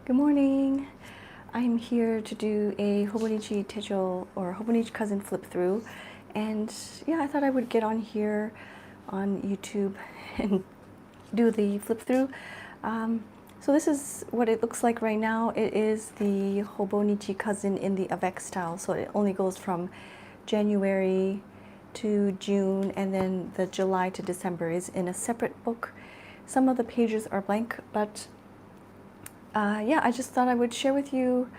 Good morning. I'm here to do a Hobonichi Techo or Hobonichi cousin flip through, and yeah, I thought I would get on here on YouTube and do the flip through. So this is what it looks like right now. It is the Hobonichi cousin in the avec style, so it only goes from January to June, and then the July to December is in a separate book. Some of the pages are blank, but yeah, I just thought I would share with you,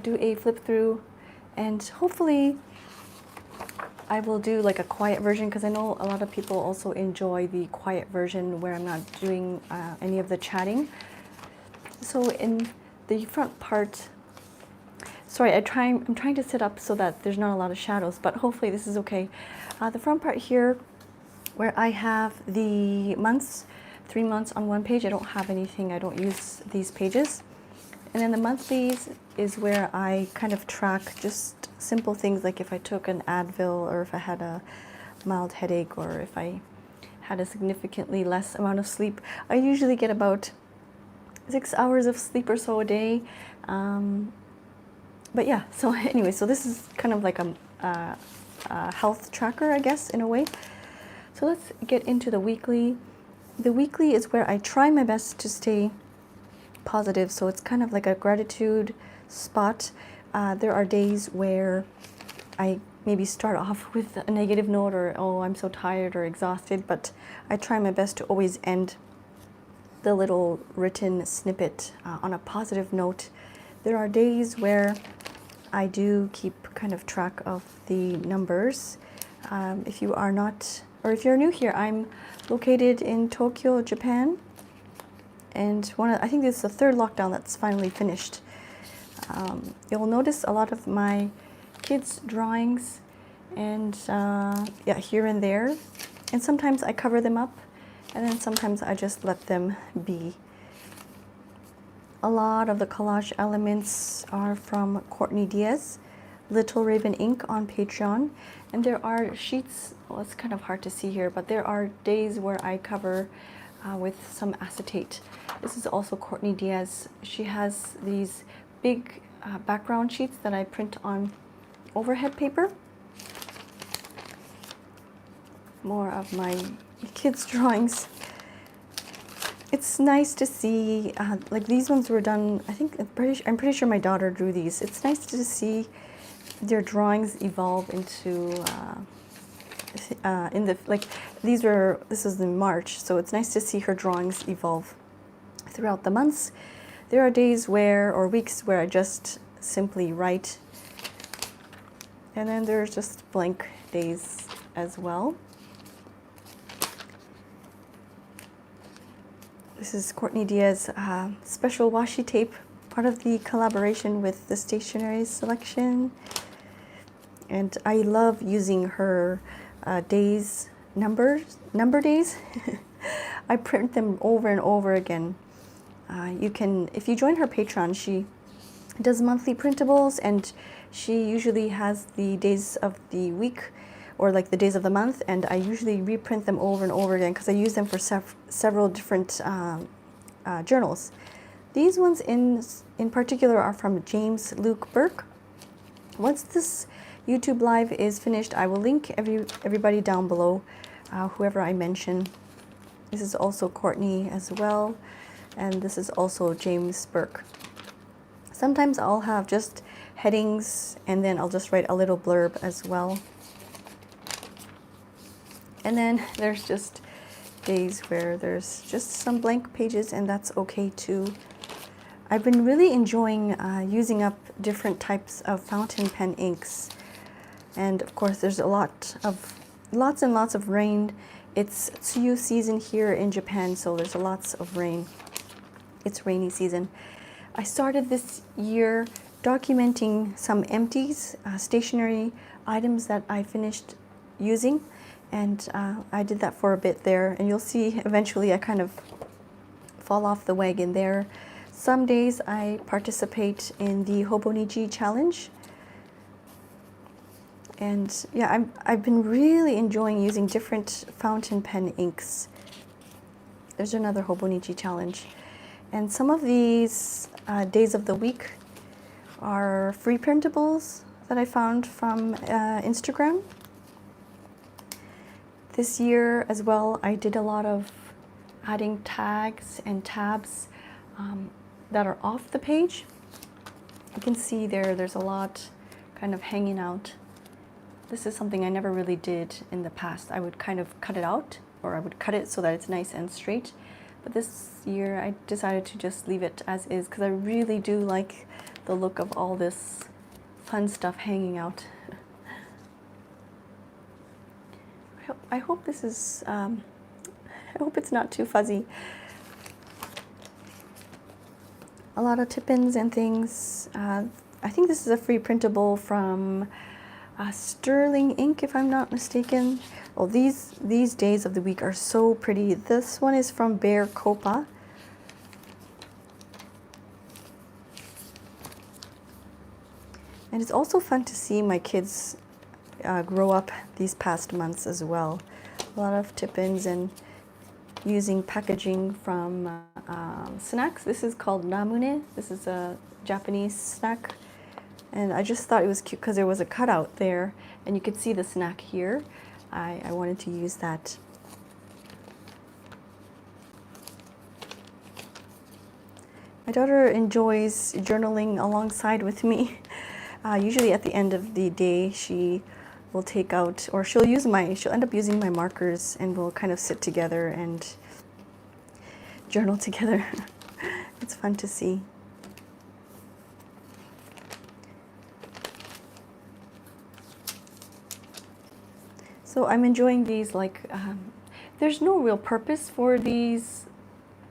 do a flip through, and hopefully I will do like a quiet version, because I know a lot of people also enjoy the quiet version where I'm not doing any of the chatting. So in the front part, sorry, I'm trying to sit up so that there's not a lot of shadows, but hopefully this is okay. The front part here, where I have the months, 3 months on one page. I don't have anything, I don't use these pages. And then the monthlies is where I kind of track just simple things, like if I took an Advil, or if I had a mild headache, or if I had a significantly less amount of sleep. I usually get about 6 hours of sleep or so a day. But yeah, so anyway, so this is kind of like a health tracker, I guess, in a way. So let's get into the weekly. The weekly is where I try my best to stay positive, so it's kind of like a gratitude spot. There are days where I maybe start off with a negative note, or oh, I'm so tired or exhausted, but I try my best to always end the little written snippet on a positive note. There are days where I do keep kind of track of the numbers. If you are not, or if you're new here, I'm located in Tokyo, Japan, and I think this is the third lockdown that's finally finished. You'll notice a lot of my kids' drawings, and yeah, here and there, and sometimes I cover them up, and then sometimes I just let them be. A lot of the collage elements are from Courtney Diaz, Little Raven Ink on Patreon, and there are sheets. Well, it's kind of hard to see here, but there are days where I cover with some acetate. This is also Courtney Diaz. She has these big background sheets that I print on overhead paper. More of my kids' drawings. It's nice to see, like these ones were done, I'm pretty sure my daughter drew these. It's nice to see their drawings evolve into, this was in March, so it's nice to see her drawings evolve throughout the months. There are days where, or weeks where I just simply write, and then there's just blank days as well. This is Courtney Diaz special washi tape, part of the collaboration with the stationery selection. And I love using her number days. I print them over and over again. If you join her Patreon, she does monthly printables, and she usually has the days of the week, or like the days of the month, and I usually reprint them over and over again because I use them for several different journals. These ones in particular are from James Luke Burke. Once this YouTube live is finished, I will link everybody down below, whoever I mention. This is also Courtney as well, and this is also James Burke. Sometimes I'll have just headings, and then I'll just write a little blurb as well. And then there's just days where there's just some blank pages, and that's okay too. I've been really enjoying using up different types of fountain pen inks. And of course there's lots and lots of rain. It's Tsuyu season here in Japan, so there's lots of rain. It's rainy season. I started this year documenting some empties, stationery items that I finished using. And I did that for a bit there, and you'll see eventually I kind of fall off the wagon there. Some days I participate in the Hobonichi challenge, and yeah, I've been really enjoying using different fountain pen inks. There's another Hobonichi challenge, And some of these days of the week are free printables that I found from Instagram. This year as well, I did a lot of adding tags and tabs that are off the page. You can see there's a lot kind of hanging out. This is something I never really did in the past. I would kind of cut it out, or I would cut it so that it's nice and straight. But this year I decided to just leave it as is because I really do like the look of all this fun stuff hanging out. I hope this is, I hope it's not too fuzzy. A lot of tip-ins and things. I think this is a free printable from Sterling Ink, if I'm not mistaken. Oh, these days of the week are so pretty. This one is from Bear Copa. And it's also fun to see my kids grow up these past months as well. A lot of tip-ins and using packaging from snacks. This is called Namune. This is a Japanese snack. And I just thought it was cute because there was a cutout there and you could see the snack here. I wanted to use that. My daughter enjoys journaling alongside with me. Usually at the end of the day, she will take out, or she'll end up using my markers and we'll kind of sit together and journal together. It's fun to see. So I'm enjoying these, like, there's no real purpose for these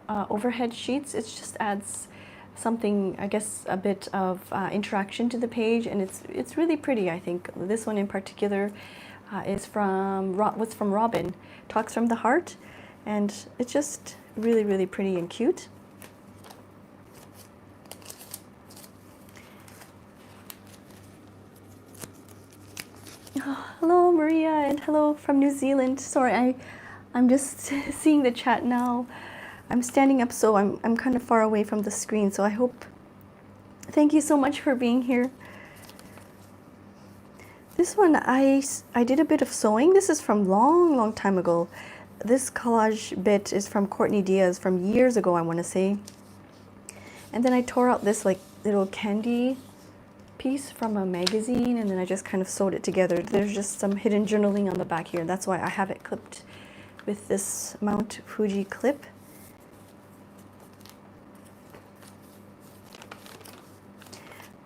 overhead sheets. It just adds something, I guess, a bit of interaction to the page, and it's really pretty, I think. This one in particular was from Robin, Talks from the Heart, and it's just really, really pretty and cute. Oh, hello, Maria, and hello from New Zealand. Sorry, I'm just seeing the chat now. I'm standing up, so I'm kind of far away from the screen, so I hope... Thank you so much for being here. This one, I did a bit of sewing. This is from long time ago. This collage bit is from Courtney Diaz from years ago, I want to say. And then I tore out this like little candy piece from a magazine, and then I just kind of sewed it together. There's just some hidden journaling on the back here. That's why I have it clipped with this Mount Fuji clip.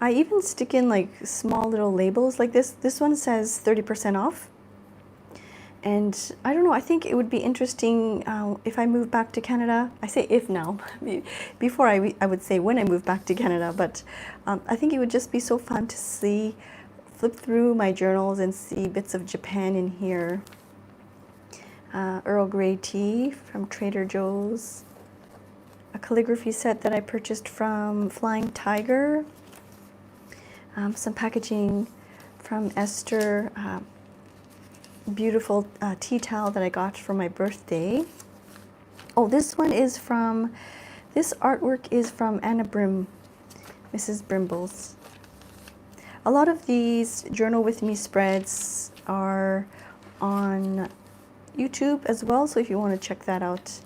I even stick in like small little labels like this. This one says 30% off. And I don't know, I think it would be interesting if I move back to Canada. I say if now. Before I would say when I move back to Canada, but I think it would just be so fun to see, flip through my journals and see bits of Japan in here. Earl Grey tea from Trader Joe's. A calligraphy set that I purchased from Flying Tiger. Some packaging from Esther. Beautiful tea towel that I got for my birthday. Oh, this artwork is from Anna Brim, Mrs. Brimbles. A lot of these Journal With Me spreads are on YouTube as well, so if you want to check that out,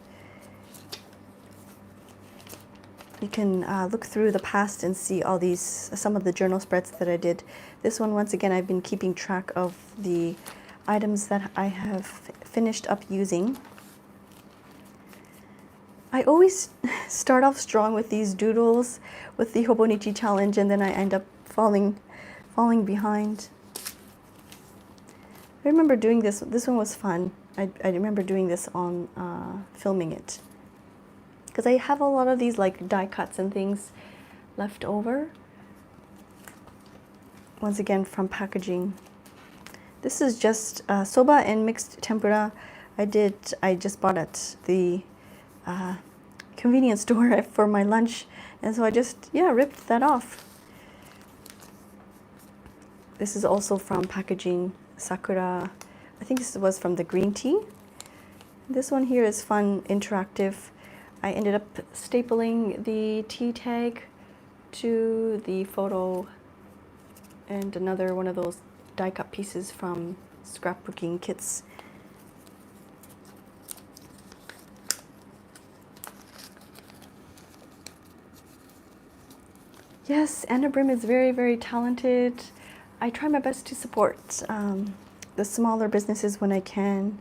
you can look through the past and see all these, some of the journal spreads that I did. This one, once again, I've been keeping track of the items that I have finished up using. I always start off strong with these doodles with the Hobonichi challenge, and then I end up falling behind. I remember doing this. This one was fun. I remember doing this on filming it, because I have a lot of these like die cuts and things left over. Once again, from packaging. This is just soba and mixed tempura. I just bought at the convenience store for my lunch, and so I just ripped that off. This is also from packaging Sakura. I think this was from the green tea. This one here is fun, interactive. I ended up stapling the tea tag to the photo and another one of those die cut pieces from scrapbooking kits. Yes, Anna Brim is very, very talented. I try my best to support the smaller businesses when I can.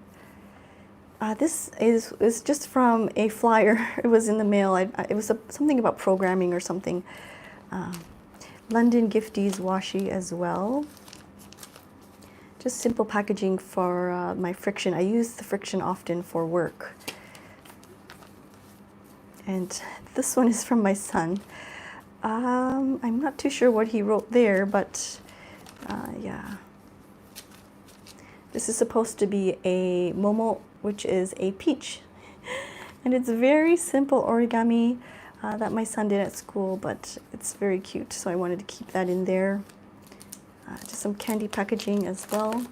This is just from a flyer. It was in the mail. It was something about programming or something. London Gifties washi as well. Just simple packaging for my friction. I use the friction often for work. And this one is from my son. I'm not too sure what he wrote there, but yeah. This is supposed to be a momo, which is a peach. And it's very simple origami that my son did at school, but it's very cute, so I wanted to keep that in there. Just some candy packaging as well.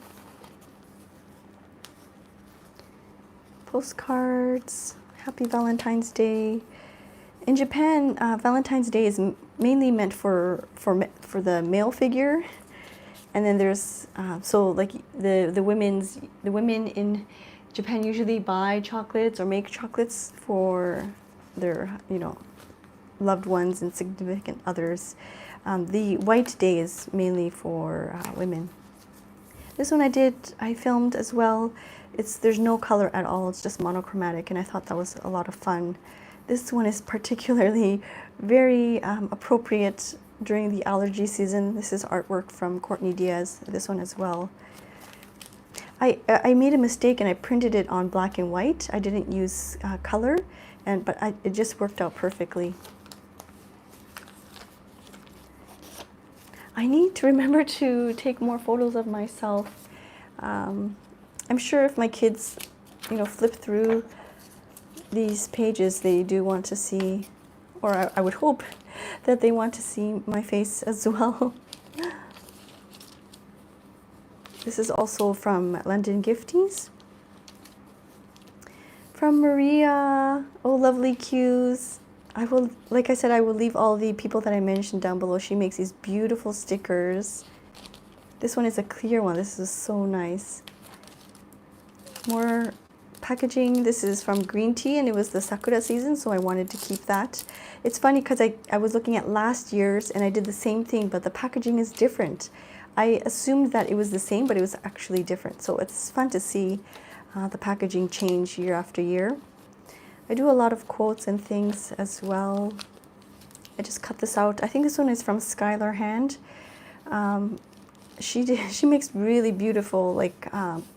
Postcards, Happy Valentine's Day. In Japan, Valentine's Day is mainly meant for the male figure, and then there's so like the women in Japan usually buy chocolates or make chocolates for their loved ones and significant others. The white day is mainly for women. This one I filmed as well. There's no color at all. It's just monochromatic, and I thought that was a lot of fun. This one is particularly very appropriate during the allergy season. This is artwork from Courtney Diaz, this one as well. I made a mistake and I printed it on black and white. I didn't use color, but it just worked out perfectly. I need to remember to take more photos of myself. I'm sure if my kids, flip through these pages, they do want to see, or I would hope that they want to see my face as well. This is also from London Gifties. From Maria, oh lovely cues. Like I said, I will leave all the people that I mentioned down below. She makes these beautiful stickers. This one is a clear one. This is so nice. More packaging. This is from Green Tea, and it was the sakura season, so I wanted to keep that. It's funny because I was looking at last year's and I did the same thing, but the packaging is different. I assumed that it was the same, but it was actually different. So it's fun to see the packaging change year after year. I do a lot of quotes and things as well. I just cut this out. I think this one is from Skylar Hand. She makes really beautiful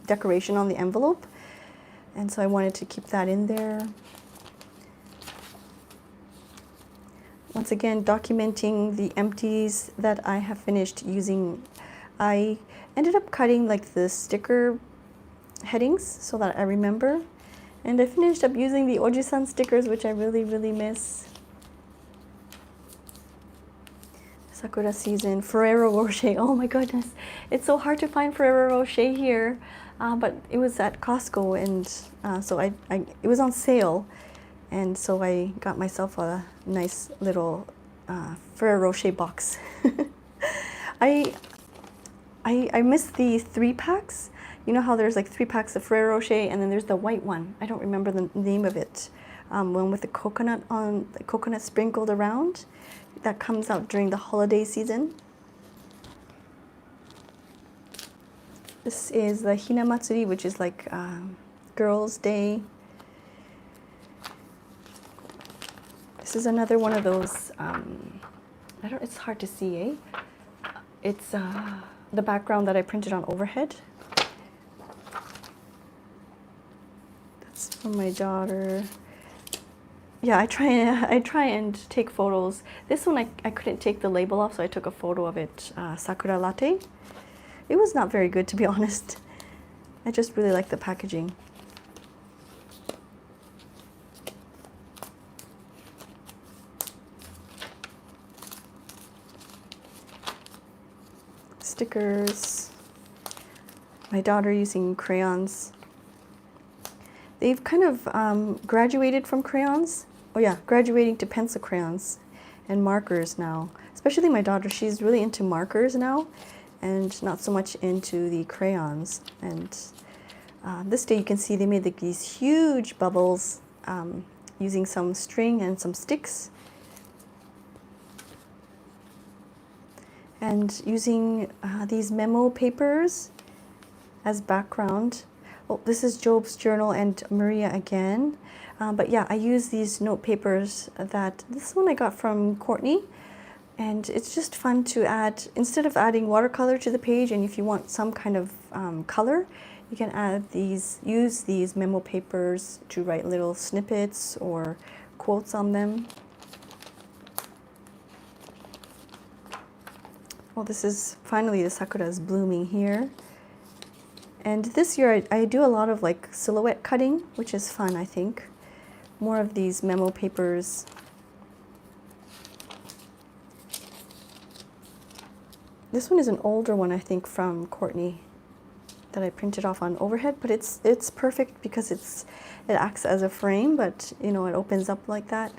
decoration on the envelope. And so I wanted to keep that in there. Once again, documenting the empties that I have finished using. I ended up cutting the sticker headings so that I remember. And I finished up using the Oji-san stickers, which I really, really miss. Sakura season, Ferrero Rocher. Oh my goodness. It's so hard to find Ferrero Rocher here. But it was at Costco, and so it was on sale, and so I got myself a nice little Ferrero Rocher box. I missed the 3-packs. You know how there's 3 packs of Ferrero Rocher, and then there's the white one. I don't remember the name of it. One with the coconut sprinkled around. That comes out during the holiday season. This is the Hina Matsuri, which is Girls' Day. This is another one of those, it's hard to see, eh? It's the background that I printed on overhead. That's from my daughter. Yeah, I try and take photos. This one I couldn't take the label off, so I took a photo of it, Sakura Latte. It was not very good, to be honest. I just really like the packaging. Stickers. My daughter using crayons. They've kind of graduated from crayons. oh yeah, graduating to pencil crayons and markers now. Especially my daughter, she's really into markers now and not so much into the crayons. And this day you can see they made like these huge bubbles using some string and some sticks. And using these memo papers as background. Oh, this is Job's journal and Maria again. But yeah, I use these note papers this one I got from Courtney. And it's just fun to add, instead of adding watercolor to the page, and if you want some kind of color, you can use these memo papers to write little snippets or quotes on them. Well, this is finally the sakura is blooming here. And this year I do a lot of like silhouette cutting, which is fun, I think. More of these memo papers. This one is an older one, I think, from Courtney that I printed off on overhead, but it's perfect because it acts as a frame, but you know, it opens up like that.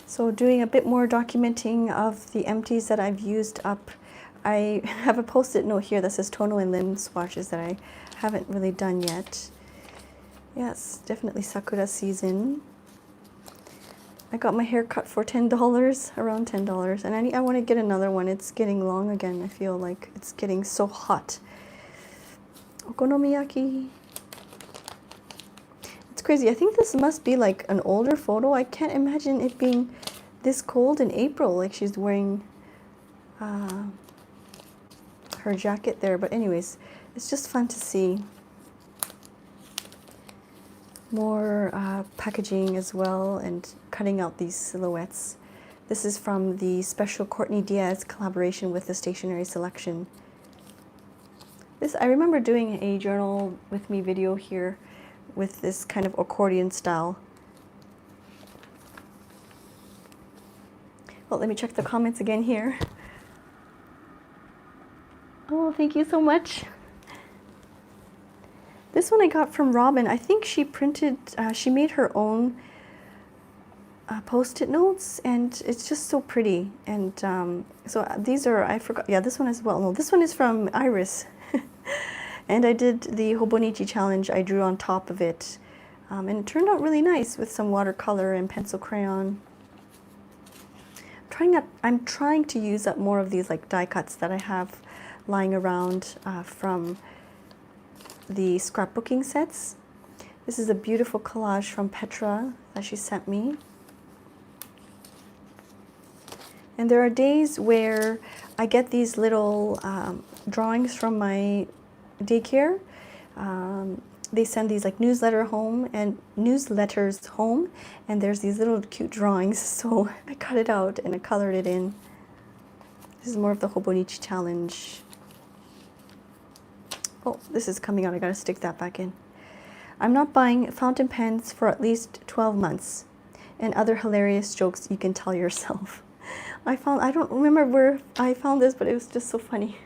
So doing a bit more documenting of the empties that I've used up. I have a post-it note here that says toner and limb swatches that I haven't really done yet. Yes, definitely sakura season. I got my hair cut for $10, around $10, and I want to get another one. It's getting long again. I feel like it's getting so hot. Okonomiyaki. It's crazy. I think this must be like an older photo. I can't imagine it being this cold in April. Like she's wearing her jacket there. But anyways, it's just fun to see. More packaging as well and cutting out these silhouettes. This is from the special Courtney Diaz collaboration with the Stationery Selection. I remember doing a journal with me video here with this kind of accordion style. Well, let me check the comments again here. Oh, thank you so much. This one I got from Robin. I think she she made her own post-it notes, and it's just so pretty. And so these are, I forgot, yeah, this one as well. No, this one is from Iris. And I did the Hobonichi challenge. I drew on top of it. And it turned out really nice with some watercolor and pencil crayon. I'm trying to use up more of these like die cuts that I have lying around from the scrapbooking sets. This is a beautiful collage from Petra that she sent me. And there are days where I get these little drawings from my daycare. They send these like newsletters home, and there's these little cute drawings. So I cut it out and I colored it in. This is more of the Hobonichi challenge. Oh, this is coming out. I gotta stick that back in. I'm not buying fountain pens for at least 12 months. And other hilarious jokes you can tell yourself. I don't remember where I found this, but it was just so funny.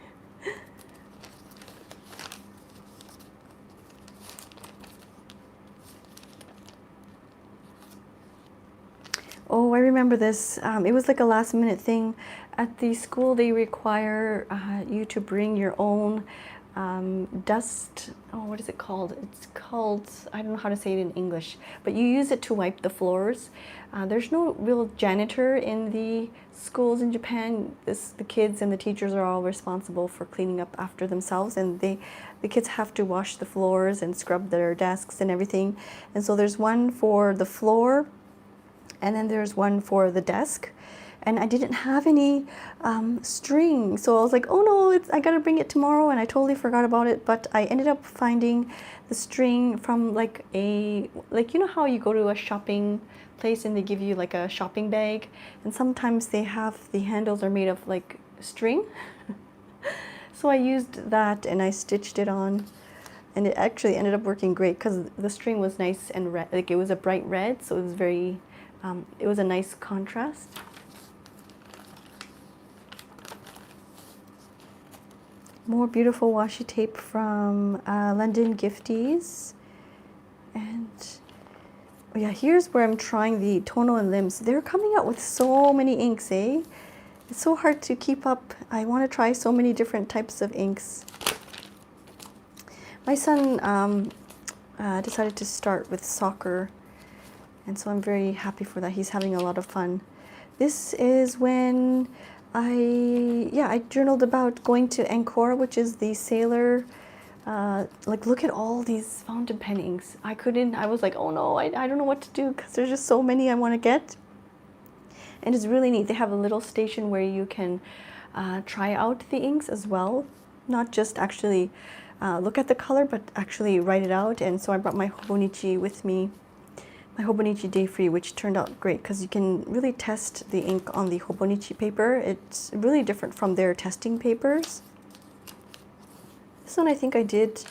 Oh, I remember this. It was like a last minute thing. At the school, they require you to bring your own dust, what is it called? It's called, I don't know how to say it in English, but you use it to wipe the floors. There's no real janitor in the schools in Japan. The kids and the teachers are all responsible for cleaning up after themselves, and the kids have to wash the floors and scrub their desks and everything. And so there's one for the floor, and then there's one for the desk. And I didn't have any string, so I was like, oh no, I gotta bring it tomorrow, and I totally forgot about it. But I ended up finding the string from like you know how you go to a shopping place and they give you like a shopping bag, and sometimes they have the handles are made of like string. So I used that and I stitched it on, and it actually ended up working great because the string was nice and red, like it was a bright red, so it was very, it was a nice contrast. More beautiful washi tape from London Gifties. And oh yeah, here's where I'm trying the Tono and Limbs. They're coming out with so many inks, eh? It's so hard to keep up. I want to try so many different types of inks. My son decided to start with soccer, and so I'm very happy for that. He's having a lot of fun. This is when I journaled about going to Ancora, which is the sailor. Like, look at all these fountain pen inks. I was like, oh no, I don't know what to do because there's just so many I want to get. And it's really neat. They have a little station where you can try out the inks as well. Not just actually look at the color, but actually write it out. And so I brought my Hobonichi with me, my Hobonichi Day Free, which turned out great because you can really test the ink on the Hobonichi paper. It's really different from their testing papers. This one I think I did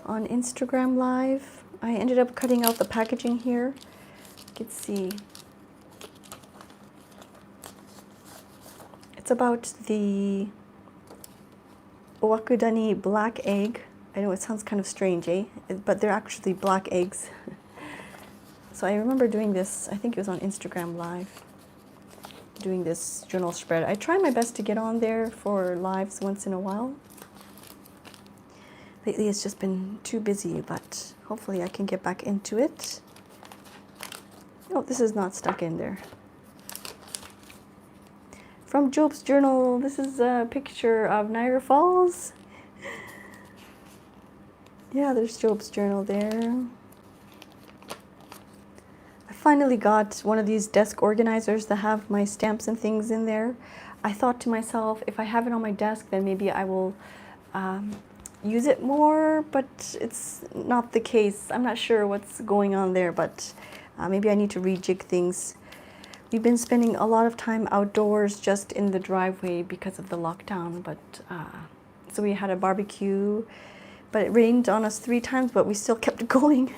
on Instagram Live. I ended up cutting out the packaging here. You can see. It's about the Owakudani black egg. I know it sounds kind of strange, eh? But they're actually black eggs. So I remember doing this, I think it was on Instagram Live, doing this journal spread. I try my best to get on there for lives once in a while. Lately it's just been too busy, but hopefully I can get back into it. Oh, this is not stuck in there. From Job's journal, this is a picture of Niagara Falls. Yeah, there's Job's journal there. I finally got one of these desk organizers that have my stamps and things in there. I thought to myself, if I have it on my desk, then maybe I will use it more, but it's not the case. I'm not sure what's going on there, but maybe I need to rejig things. We've been spending a lot of time outdoors just in the driveway because of the lockdown, but so we had a barbecue, but it rained on us 3 times, but we still kept going.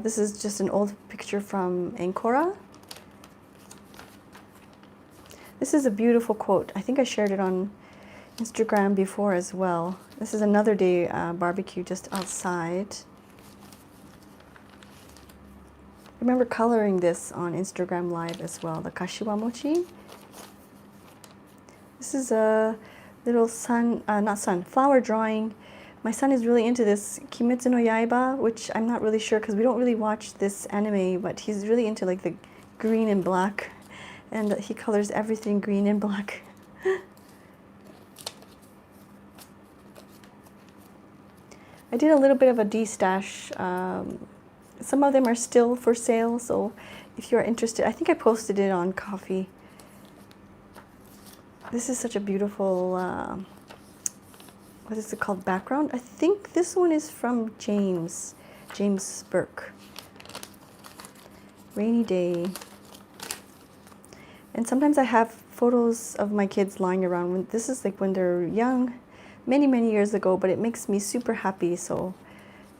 This is just an old picture from Ancora. This is a beautiful quote. I think I shared it on Instagram before as well. This is another day barbecue just outside. I remember coloring this on Instagram Live as well, the kashiwa mochi. This is a little flower drawing. My son is really into this Kimetsu no Yaiba, which I'm not really sure because we don't really watch this anime, but he's really into like the green and black, and he colors everything green and black. I did a little bit of a de-stash. Some of them are still for sale, so if you're interested, I think I posted it on Coffee. This is such a beautiful, what is it called, background? I think this one is from James Burke. Rainy day. And sometimes I have photos of my kids lying around. This is like when they're young, many years ago, but it makes me super happy. So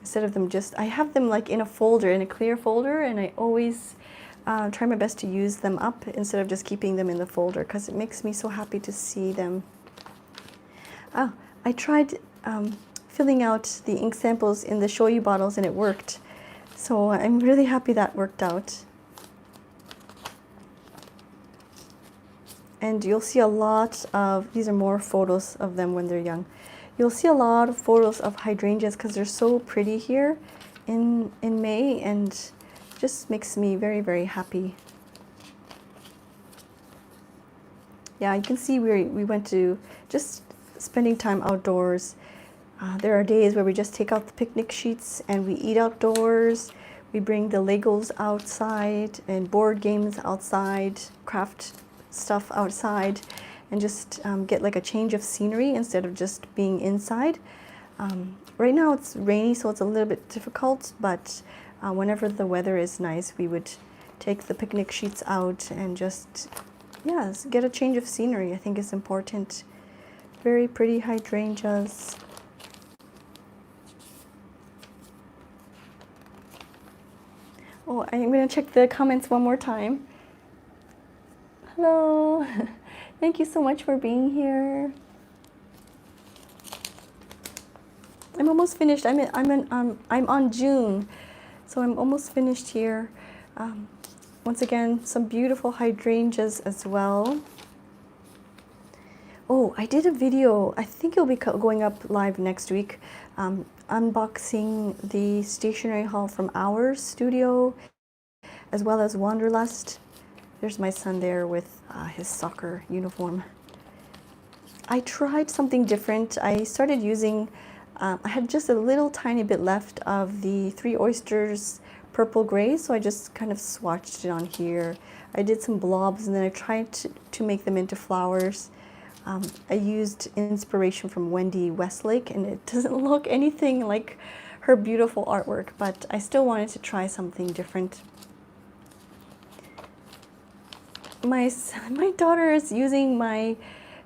instead of them I have them like in a folder, in a clear folder, and I always try my best to use them up instead of just keeping them in the folder because it makes me so happy to see them. I tried filling out the ink samples in the shoyu bottles and it worked. So I'm really happy that worked out. And you'll see a lot of, these are more photos of them when they're young. You'll see a lot of photos of hydrangeas because they're so pretty here in May, and just makes me very happy. Yeah, you can see we went to just spending time outdoors. There are days where we just take out the picnic sheets and we eat outdoors. We bring the Legos outside and board games outside, craft stuff outside, and just get like a change of scenery instead of just being inside. Right now it's rainy, so it's a little bit difficult, but whenever the weather is nice, we would take the picnic sheets out and just, yeah, get a change of scenery. I think it's important. Very pretty hydrangeas. Oh, I'm going to check the comments one more time. Hello. Thank you so much for being here. I'm almost finished. I'm on June, so I'm almost finished here. Once again, some beautiful hydrangeas as well. Oh, I did a video. I think it'll be going up live next week. Unboxing the stationery haul from our studio, as well as Wanderlust. There's my son there with his soccer uniform. I tried something different. I started using, I had just a little tiny bit left of the Three Oysters purple gray, so I just kind of swatched it on here. I did some blobs and then I tried to make them into flowers. I used inspiration from Wendy Westlake, and it doesn't look anything like her beautiful artwork, but I still wanted to try something different. My daughter is using my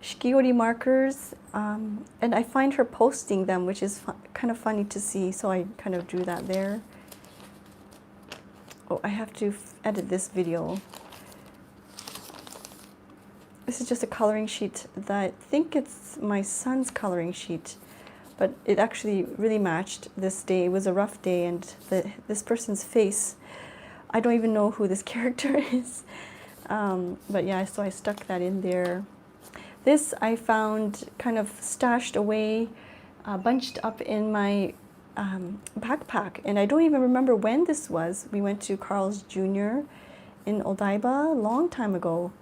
shikiori markers, and I find her posting them, which is kind of funny to see, so I kind of drew that there. Oh, I have to edit this video. This is just a coloring sheet that I think it's my son's coloring sheet, but it actually really matched this day. It was a rough day, and this person's face, I don't even know who this character is. But yeah, so I stuck that in there. This I found kind of stashed away, bunched up in my backpack, and I don't even remember when this was. We went to Carl's Jr. in Odaiba a long time ago,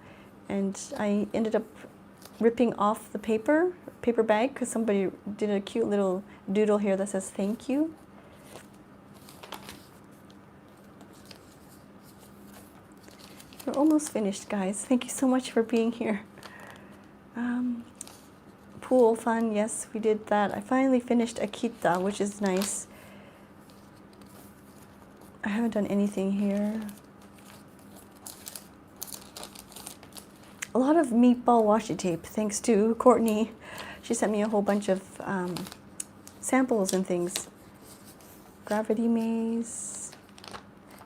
and I ended up ripping off the paper bag because somebody did a cute little doodle here that says thank you. We're almost finished, guys. Thank you so much for being here. Pool fun, yes, we did that. I finally finished Akita, which is nice. I haven't done anything here. A lot of meatball washi tape, thanks to Courtney. She sent me a whole bunch of samples and things. Gravity maze.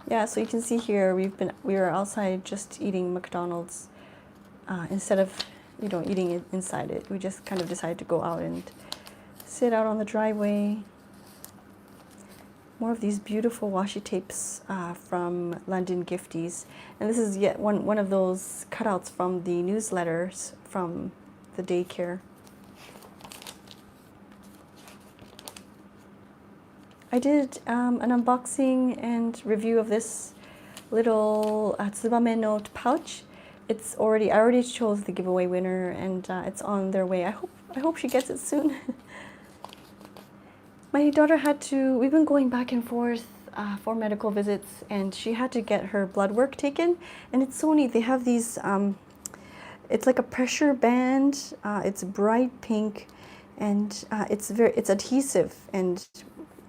Yeah, so you can see here we were outside just eating McDonald's instead of eating it inside it. We just kind of decided to go out and sit out on the driveway. More of these beautiful washi tapes from London Gifties, and this is yet one of those cutouts from the newsletters from the daycare. I did an unboxing and review of this little Tsubame no pouch. I already chose the giveaway winner, and it's on their way. I hope she gets it soon. My daughter we've been going back and forth for medical visits, and she had to get her blood work taken, and it's so neat. They have these, it's like a pressure band, it's bright pink, and it's adhesive, and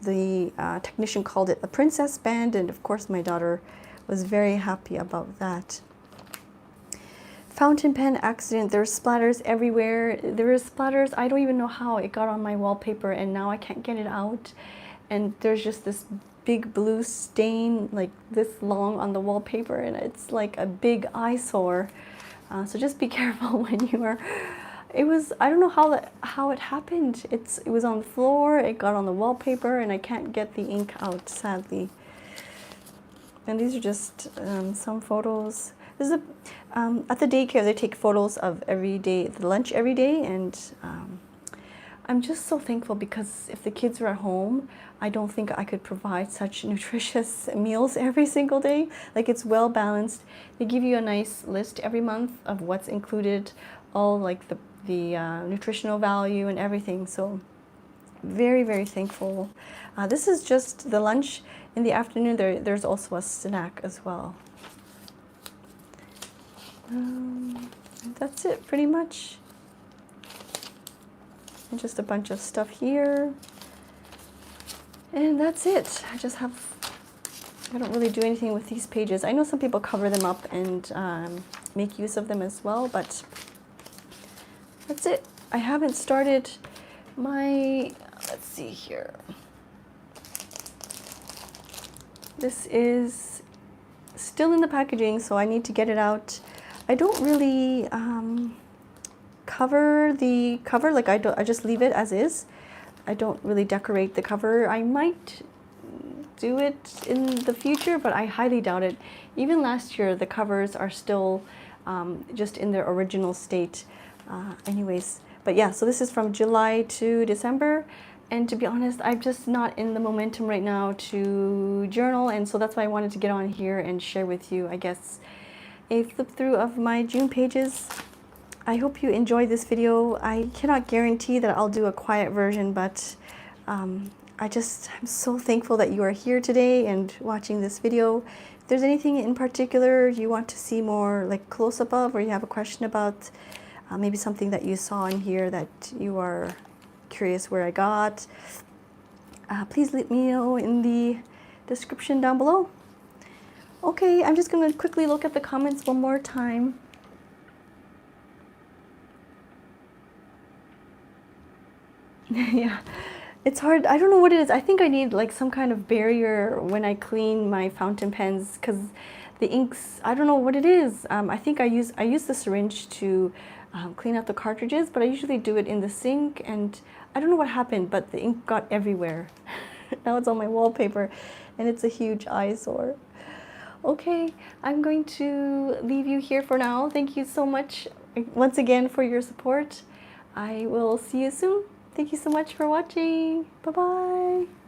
the technician called it a princess band, and of course my daughter was very happy about that. Fountain pen accident. There's splatters everywhere. There is splatters. I don't even know how it got on my wallpaper, and now I can't get it out. And there's just this big blue stain like this long on the wallpaper, and it's like a big eyesore. So just be careful when you are. I don't know how it happened. It was on the floor. It got on the wallpaper, and I can't get the ink out, sadly. And these are just some photos. This is at the daycare, they take photos of the lunch every day, and I'm just so thankful because if the kids were at home, I don't think I could provide such nutritious meals every single day. Like, it's well balanced. They give you a nice list every month of what's included, all like the nutritional value and everything. So very, very thankful. This is just the lunch. In the afternoon, there's also a snack as well. That's it, pretty much. And just a bunch of stuff here. And that's it. I don't really do anything with these pages. I know some people cover them up and make use of them as well, but that's it. I haven't started let's see here. This is still in the packaging, so I need to get it out. I don't really cover the cover, like I just leave it as is. I don't really decorate the cover. I might do it in the future, but I highly doubt it. Even last year, the covers are still just in their original state. Anyways, but yeah, so this is from July to December. And to be honest, I'm just not in the momentum right now to journal, and so that's why I wanted to get on here and share with you, I guess, a flip through of my June pages. I hope you enjoyed this video. I cannot guarantee that I'll do a quiet version, but I'm so thankful that you are here today and watching this video. If there's anything in particular you want to see more like close-up of, or you have a question about, maybe something that you saw in here that you are curious where I got, please let me know in the description down below. Okay, I'm just gonna quickly look at the comments one more time. Yeah, it's hard. I don't know what it is. I think I need like some kind of barrier when I clean my fountain pens, because the inks, I don't know what it is. I think I use the syringe to clean out the cartridges, but I usually do it in the sink, and I don't know what happened, but the ink got everywhere. Now it's on my wallpaper, and it's a huge eyesore. Okay, I'm going to leave you here for now. Thank you so much once again for your support. I will see you soon. Thank you so much for watching. Bye-bye.